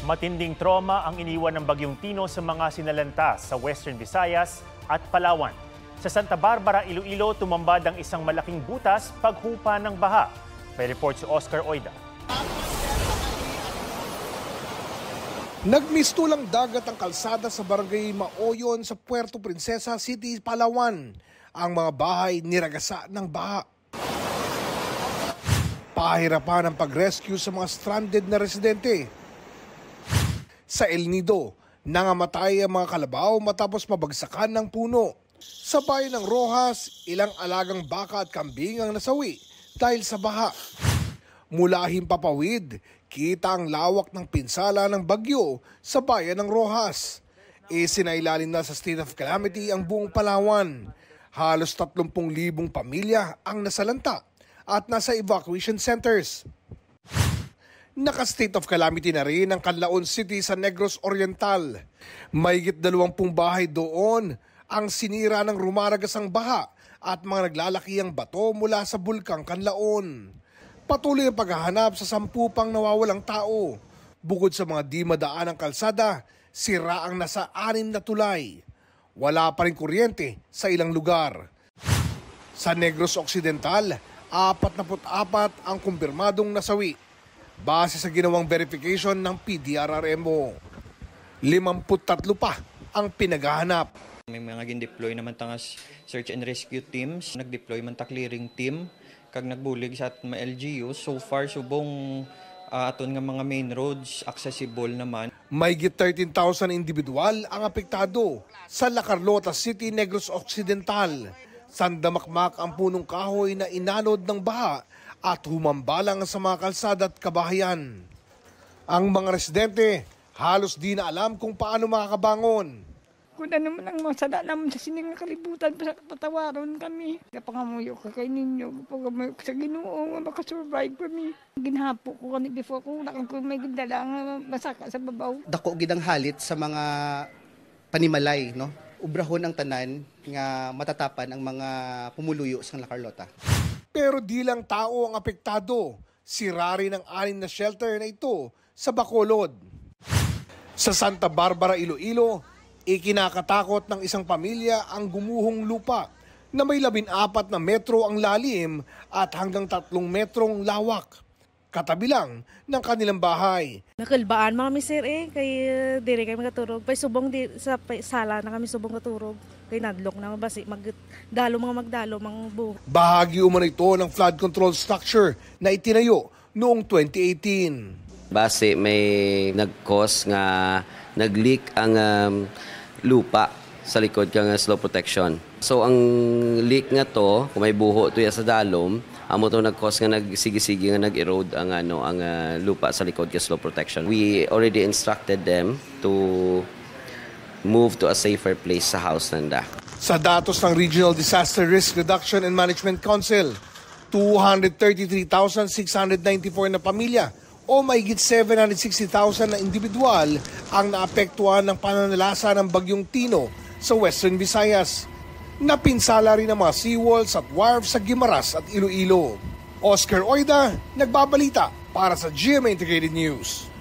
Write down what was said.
Matinding trauma ang iniwan ng Bagyong Tino sa mga sinalanta sa Western Visayas at Palawan. Sa Santa Barbara, Iloilo, tumambad ang isang malaking butas paghupa ng baha. May report si Oscar Oida. Nagmistulang dagat ang kalsada sa Barangay Maoyon sa Puerto Princesa City, Palawan. Ang mga bahay niragasa ng baha. Pahirapan ang pag-rescue sa mga stranded na residente. Sa El Nido, nangamatay ang mga kalabaw matapos mabagsakan ng puno. Sa bayan ng Rojas, ilang alagang baka at kambing ang nasawi dahil sa baha. Mula Himpapawid, kita ang lawak ng pinsala ng bagyo sa bayan ng Rojas. Isinailalim na sa state of calamity ang buong Palawan. Halos 30,000 pamilya ang nasalanta at nasa evacuation centers. Naka-state of calamity na rin ang Canlaon City sa Negros Oriental. Mahigit 20 bahay doon ang sinira ng rumaragasang baha at mga naglalakihang bato mula sa bulkang Canlaon. Patuloy ang paghahanap sa 10 pang nawawalang tao. Bukod sa mga di madaan ang kalsada, sira ang nasa 6 na tulay. Wala pa rin kuryente sa ilang lugar. Sa Negros Occidental, 44 ang kumpirmadong nasawi. Base sa ginawang verification ng PDRRMO, 53 pa ang pinaghahanap. May mga gin-deploy naman tangas search and rescue teams, nag-deploy man ta clearing team, kag nagbulig sa aton mga LGU. So far, subong aton nga mga main roads, accessible naman. Mahigit 13,000 individual ang apektado sa La Carlota City, Negros Occidental. Sandamakmak ang punong kahoy na inanod ng baha at humambalang sa mga kalsada at kabahayan. Ang mga residente halos di na alam kung paano makakabangon. Kung ano man ang masada naman sa sining kalibutan, patawaron kami. Kapangamuyo ka kay ninyo, kapagamuyo ka sa Ginoo, makasurvive kami. Ginhapo ko kani before kung may gindala nga masaka sa babaw. Dako gidang halit sa mga panimalay, no? Ubrahon ang tanan nga matatapan ang mga pumuluyo sa La Carlota. Pero di lang tao ang apektado. Sira rin ang 6 na shelter na ito sa Bacolod. Sa Santa Barbara, Iloilo, ikinakatakot ng isang pamilya ang gumuhong lupa na may 14 na metro ang lalim at hanggang 3 metrong lawak. Katabi lang ng kanilang bahay. Nakalbaan mga sir kay dire kay magaturog. Pay subong sa sala na kami subong katurog. Kay nadlok na mabasi magdalo mga buho. Bahagi umano ito ng flood control structure na itinayo noong 2018. Base may nag-cause nga nag-leak ang lupa sa likod kang slow protection. So ang leak nga to, kung may buho to sa dalom, amo to nag-cause nga nagsigi-sigi nga nag-erode ang lupa sa likod kang slow protection. We already instructed them to move to a safer place sa house nanda. Sa datos ng Regional Disaster Risk Reduction and Management Council, 233,694 na pamilya o mahigit 760,000 na individual ang naapektuhan ng pananalasa ng Bagyong Tino sa Western Visayas. Napinsala rin ang mga seawalls at wharves sa Guimaras at Iloilo. Oscar Oida, nagbabalita para sa GMA Integrated News.